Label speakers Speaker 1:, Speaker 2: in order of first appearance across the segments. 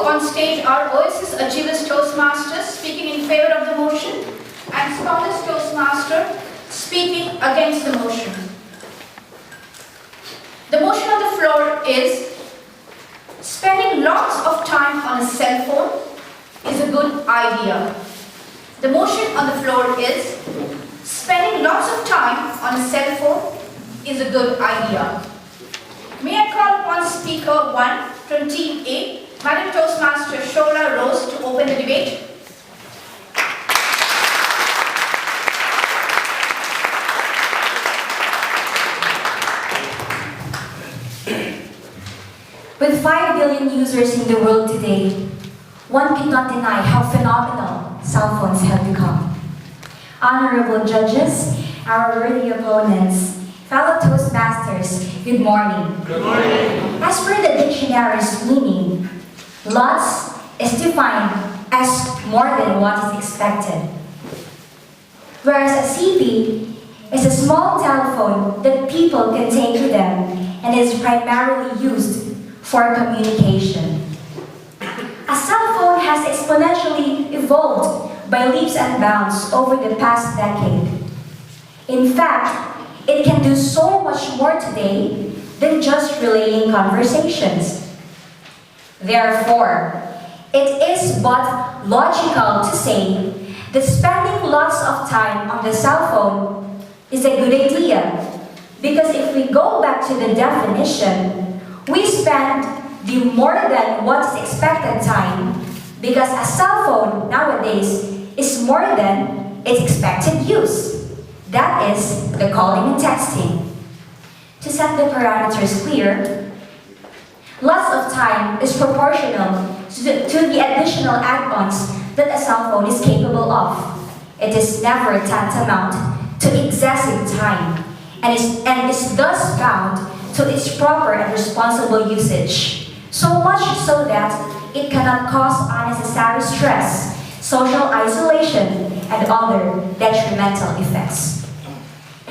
Speaker 1: on stage our Oasis Achievers Toastmasters speaking in favor of the motion and Scholars Toastmaster speaking against the motion. The motion on the floor is spending lots of time on a cell phone is a good idea. The motion on the floor is spending lots of time on a cell phone is a good idea. May I call upon speaker 1 from Team A, Madam Toastmaster Shola Rose, to open the debate.
Speaker 2: With 5 billion users in the world today, one cannot deny how phenomenal cell phones have become. Honorable judges, our worthy opponents, fellow Toastmasters, good morning.
Speaker 3: Good morning.
Speaker 2: As per the dictionary's meaning, lots is defined as more than what is expected. Whereas a CP is a small telephone that people can take to them and is primarily used for communication. A cell phone has exponentially evolved by leaps and bounds over the past decade. In fact, it can do so much more today than just relaying conversations. Therefore, it is but logical to say that spending lots of time on the cell phone is a good idea, because if we go back to the definition, we spend the more than what is expected time because a cell phone nowadays is more than its expected use. That is the calling and texting. To set the parameters clear, lots of time is proportional to the additional add-ons that a cell phone is capable of. It is never tantamount to excessive time and is thus bound to its proper and responsible usage, so much so that it cannot cause unnecessary stress, social isolation, and other detrimental effects.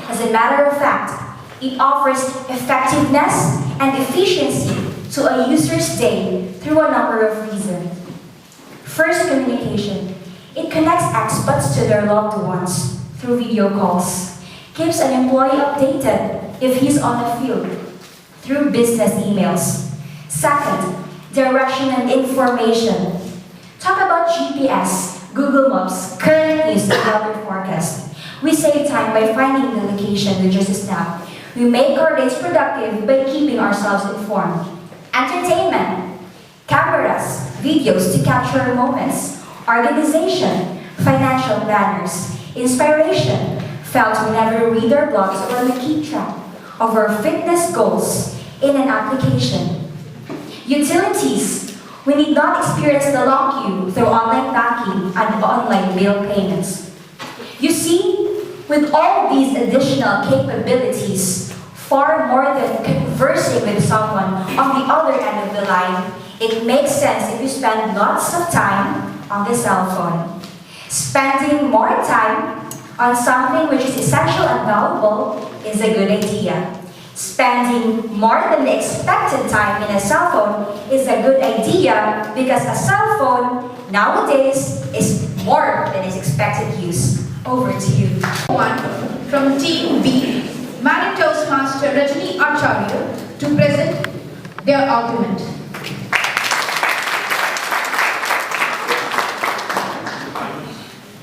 Speaker 2: As a matter of fact, it offers effectiveness and efficiency to a user's day through a number of reasons. First, communication. It connects experts to their loved ones through video calls, keeps an employee updated if he's on the field through business emails. Second, direction and information. Talk about GPS, Google Maps, current news, and weather forecast. We save time by finding the location with just a snap. We make our days productive by keeping ourselves informed. Entertainment, cameras, videos to capture moments, organization, financial planners, inspiration, felt whenever we read our blogs or we keep track of our fitness goals in an application. Utilities, we need not experience the long queue through online banking and online bill payments. You see, with all these additional capabilities, far more than conversing with someone on the other end of the line, it makes sense if you spend lots of time on the cell phone. Spending more time on something which is essential and valuable is a good idea. Spending more than the expected time in a cell phone is a good idea because a cell phone nowadays is more than its expected use. Over to you.
Speaker 1: One from Team B, Madam Toastmaster Rajani Acharya, to present their argument.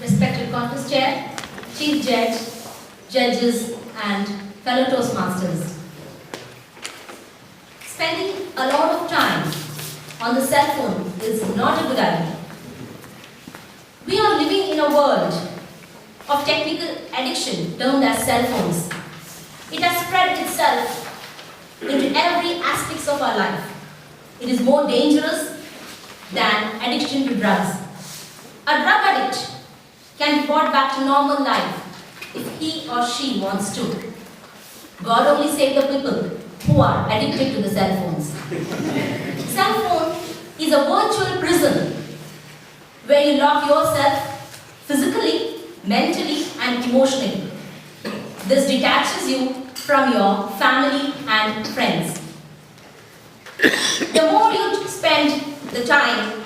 Speaker 4: Respected Contest Chair, Chief Judge, Judges, and fellow Toastmasters. Spending a lot of time on the cell phone is not a good idea. We are living in a world of technical addiction termed as cell phones. It has spread itself into every aspect of our life. It is more dangerous than addiction to drugs. A drug addict can be brought back to normal life if he or she wants to. God only save the people who are addicted to the cell phones. Cell phone is a virtual prison where you lock yourself physically, mentally, and emotionally. This detaches you from your family and friends. The more you spend the time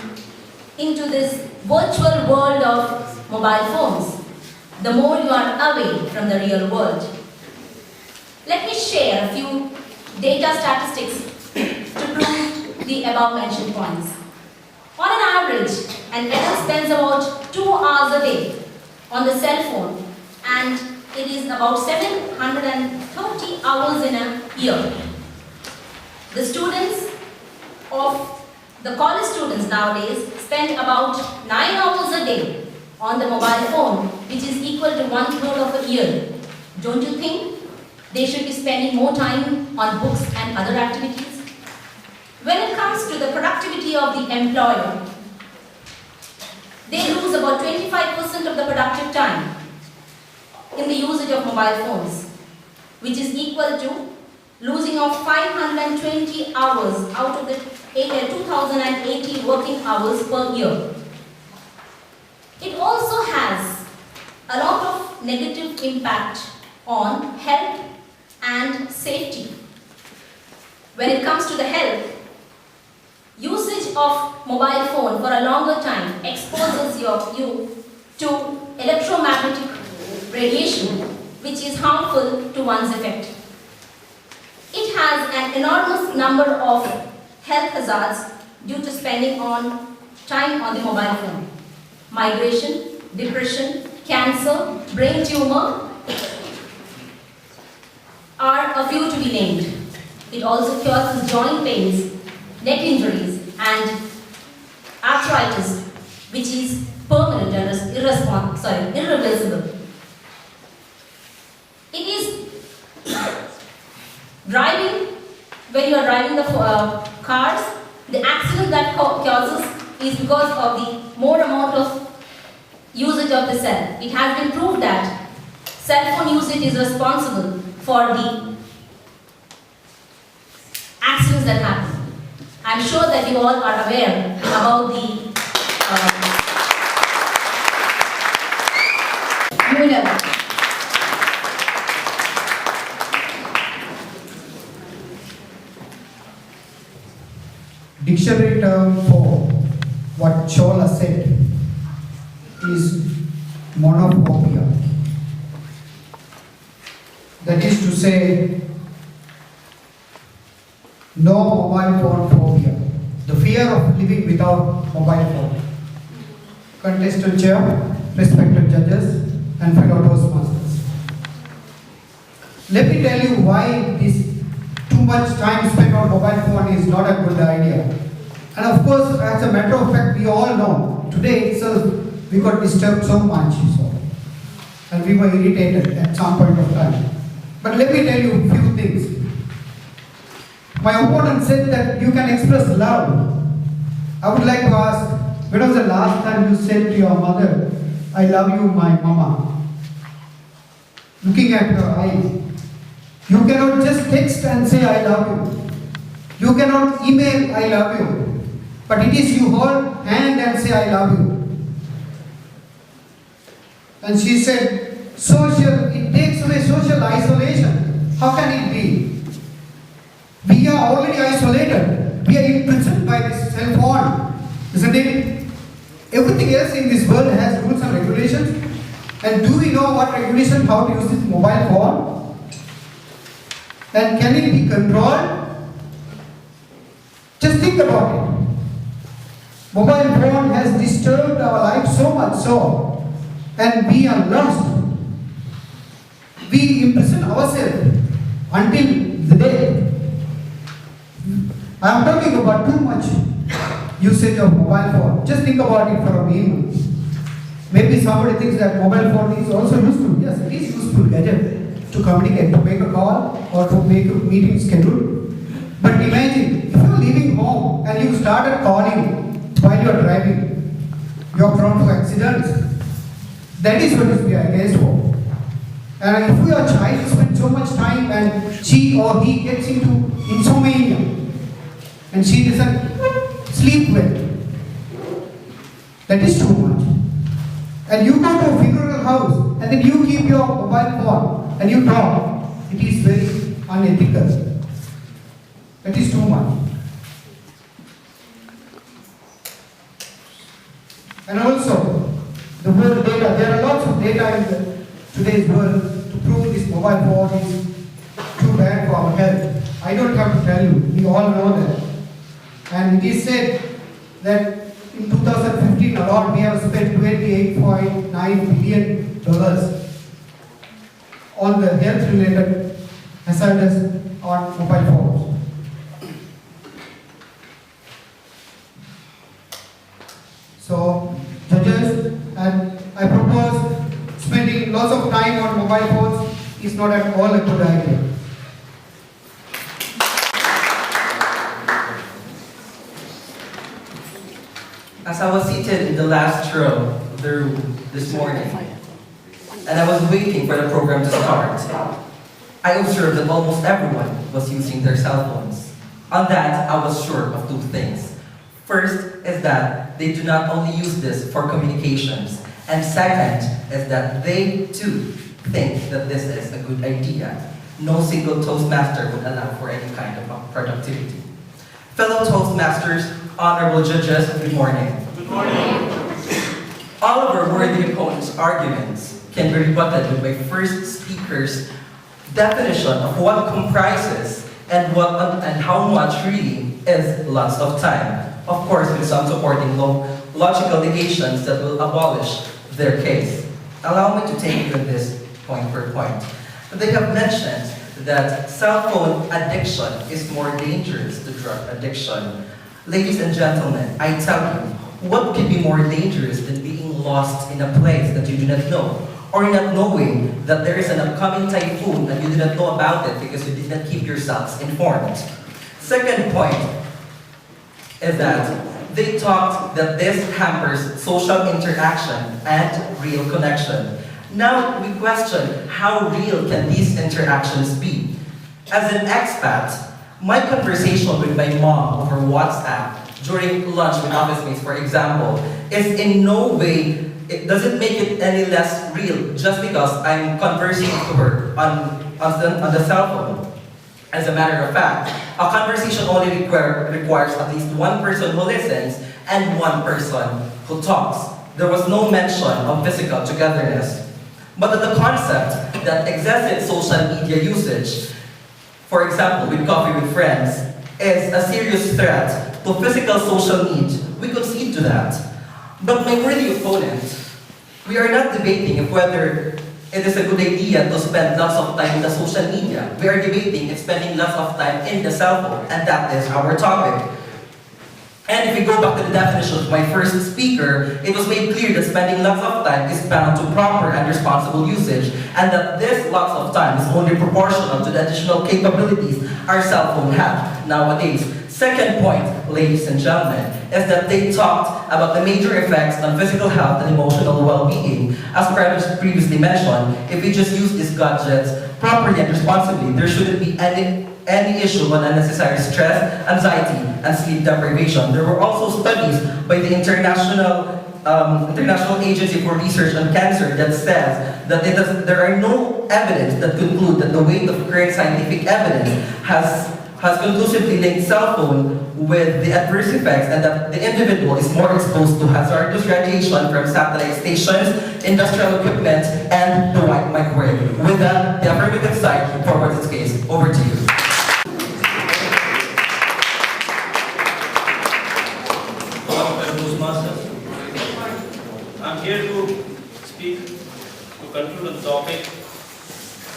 Speaker 4: into this virtual world of mobile phones, the more you are away from the real world. Let me share a few data statistics to prove the above mentioned points. On an average, an adult spends about 2 hours a day on the cell phone, and it is about 730 hours in a year. The students of the college students nowadays spend about 9 hours a day on the mobile phone, which is equal to 1/3 of a year. Don't you think they should be spending more time on books and other activities? When it comes to the productivity of the employer, they lose about 25% of the productive time in the usage of mobile phones, which is equal to losing of 520 hours out of the 2080 working hours per year. It also has a lot of negative impact on health and safety. When it comes to the health, usage of mobile phone for a longer time exposes you to electromagnetic radiation, which is harmful to one's effect. It has an enormous number of health hazards due to spending on time on the mobile phone. Migration, depression, cancer, brain tumor are a few to be named. It also causes joint pains, neck injuries, and arthritis, which is permanent and irreversible. It is driving, when you are driving the cars, the accident that causes is because of the more amount of usage of the cell. It has been proved that cell phone usage is responsible for the accidents that happen. I'm sure that you all are aware about the
Speaker 3: Dictionary term for what Chola said is monophobia. That is to say, no mobile phone phobia, the fear of living without mobile phone. Contestant chair, respected judges, and fellow Toastmasters. Let me tell you why this too much time spent on mobile phone is not a good idea. And of course, as a matter of fact, we all know, today itself, we got disturbed so much, and we were irritated at some point of time. But let me tell you a few things. My opponent said that you can express love. I would like to ask, when was the last time you said to your mother, I love you, my mama? Looking at her eyes. You cannot just text and say, I love you. You cannot email, I love you. But it is you hold hand and say, I love you. And she said, it takes away social isolation. How can it be? We are already isolated. We are imprisoned by this cell phone, isn't it? Everything else in this world has rules and regulations. And do we know what regulation, how to use this mobile phone? And can it be controlled? Just think about it. Mobile phone has disturbed our life so much so, and we are lost. We imprison ourselves until the day. I am talking about too much usage of mobile phone. Just think about it for a minute. Maybe somebody thinks that mobile phone is also useful. Yes, it is useful gadget to communicate, to make a call or to make a meeting schedule. But imagine, if you are leaving home and you started calling while you are driving, you are prone to accidents. That is what we are against for. And if your child spends so much time and she or he gets into insomnia and she doesn't sleep well, that is too much. And you go to a funeral house and then you keep your mobile phone and you talk, it is very unethical. That is too much. And also, the world data, there are lots of data in today's world to prove this mobile phone is too bad for our health. I don't have to tell you, we all know that. And it is said that in 2015 alone we have spent $28.9 billion on the health related hazards on mobile phones. So, judges, and I propose spending lots of time on mobile phones is not at all a good idea.
Speaker 5: As I was seated in the last row of the room this morning, and I was waiting for the program to start, I observed that almost everyone was using their cell phones. On that, I was sure of two things. First is that they do not only use this for communications, and second is that they too think that this is a good idea. No single Toastmaster would allow for any kind of productivity. Fellow Toastmasters, honorable judges, good morning.
Speaker 6: Good morning.
Speaker 5: All of our worthy opponents' arguments can be rebutted with my first speaker's definition of what comprises and how much really is lots of time. Of course, with some supporting logical negations that will abolish their case. Allow me to take you in this point per point. They have mentioned that cell phone addiction is more dangerous than drug addiction. Ladies and gentlemen, I tell you, what could be more dangerous than being lost in a place that you do not know? Or not knowing that there is an upcoming typhoon and you did not know about it because you did not keep yourselves informed. Second point is that they talked that this hampers social interaction and real connection. Now we question, how real can these interactions be? As an expat, my conversation with my mom over WhatsApp during lunch with office mates, for example, is in no way, it doesn't make it any less real just because I'm conversing to her on the cell phone. As a matter of fact, a conversation only requires at least one person who listens and one person who talks. There was no mention of physical togetherness. But the concept that excessive social media usage, for example, with coffee with friends, is a serious threat to physical social need, we concede to that. But my worthy opponent, we are not debating if whether it is a good idea to spend lots of time in the social media. We are debating if spending lots of time in the cell phone, and that is our topic. And if we go back to the definition of my first speaker, it was made clear that spending lots of time is bound to proper and responsible usage, and that this lots of time is only proportional to the additional capabilities our cell phone have nowadays. Second point, ladies and gentlemen, is that they talked about the major effects on physical health and emotional well-being. As previously mentioned, if we just use these gadgets properly and responsibly, there shouldn't be any issue on unnecessary stress, anxiety, and sleep deprivation. There were also studies by the International Agency for Research on Cancer that says that there are no evidence that conclude that the weight of current scientific evidence has conclusively linked cell phone with the adverse effects, and that the individual is more exposed to hazardous radiation from satellite stations, industrial equipment, and the white microwave. With that, the affirmative side forwards its case. Over to you.
Speaker 6: I'm here to speak, to conclude on the topic,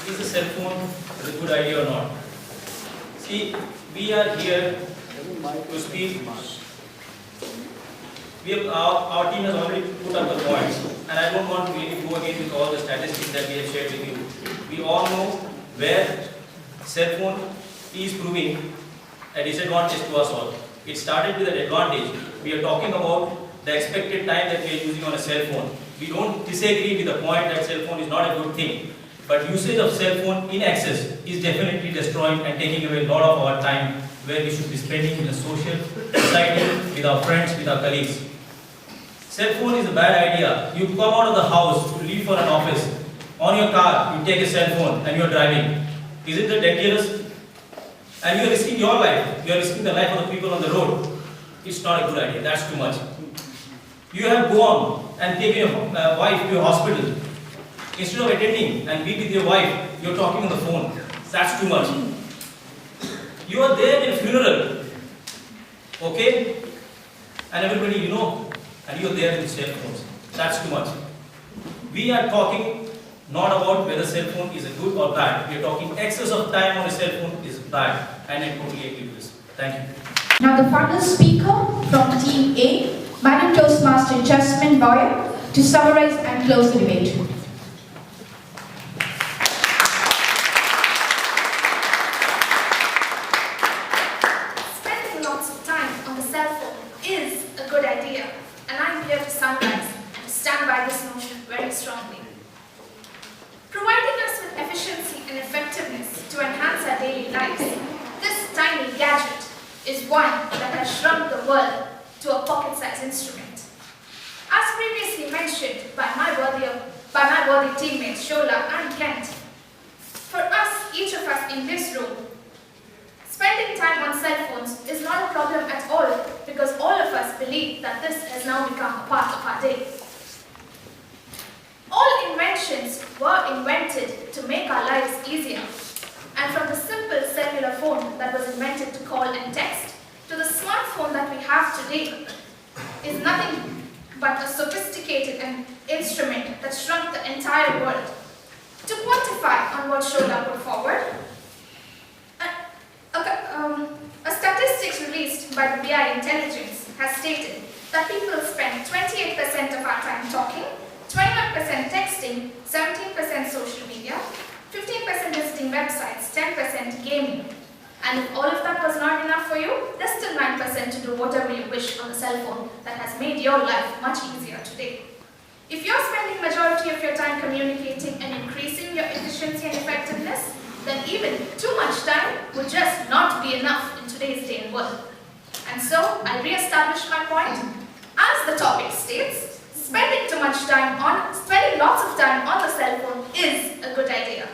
Speaker 6: is a cell phone a good idea or not? See, we are here to speak. Our team has already put up the points, and I don't want to really go again with all the statistics that we have shared with you. We all know where cell phone is proving a disadvantage to us all. It started with an advantage. We are talking about the expected time that we are using on a cell phone. We don't disagree with the point that cell phone is not a good thing. But usage of cell phone in excess is definitely destroying and taking away a lot of our time where we should be spending in a social society, with our friends, with our colleagues. Cell phone is a bad idea. You come out of the house to leave for an office. On your car, you take a cell phone and you are driving. Is it dangerous? And you are risking your life. You are risking the life of the people on the road. It's not a good idea. That's too much. You have gone and taken your wife to your hospital. Instead of attending and be with your wife, you're talking on the phone. That's too much. You are there in a funeral, okay? And everybody you know, and you're there with cell phones. That's too much. We are talking not about whether cell phone is a good or bad. We are talking excess of time on a cell phone is bad, and I totally agree with this. Thank you.
Speaker 1: Now the final speaker from Team A, Madam Toastmaster Jasmine Boyer, to summarize and close the debate.
Speaker 7: Spending lots of time on the cell phone is a good idea, and I'm here to summarize and to stand by this notion very strongly. Providing us with efficiency and effectiveness to enhance our daily lives, this tiny gadget is one that has shrunk the world to a pocket-sized instrument. As previously mentioned by my worthy teammates Shola and Kent, for us, each of us in this room, spending time on cell phones is not a problem at all, because all of us believe that this has now become a part of our day. All inventions were invented to make our lives easier. And from the simple cellular phone that was invented to call and text, to the smartphone that we have today, is nothing but a sophisticated instrument that shrunk the entire world. To quantify on what Shola put forward, a statistics released by the BI Intelligence has stated that people spend 28% of our time talking, 21% texting, 17% social media, 15% visiting websites, 10% gaming. And if all of that was not enough for you, there's still 9% to do whatever you wish on the cell phone that has made your life much easier today. If you're spending majority of your time communicating and increasing your efficiency and effectiveness, then even too much time would just not be enough in today's day and world. And so, I re-establish my point. As the topic states, spending lots of time on the cell phone is a good idea.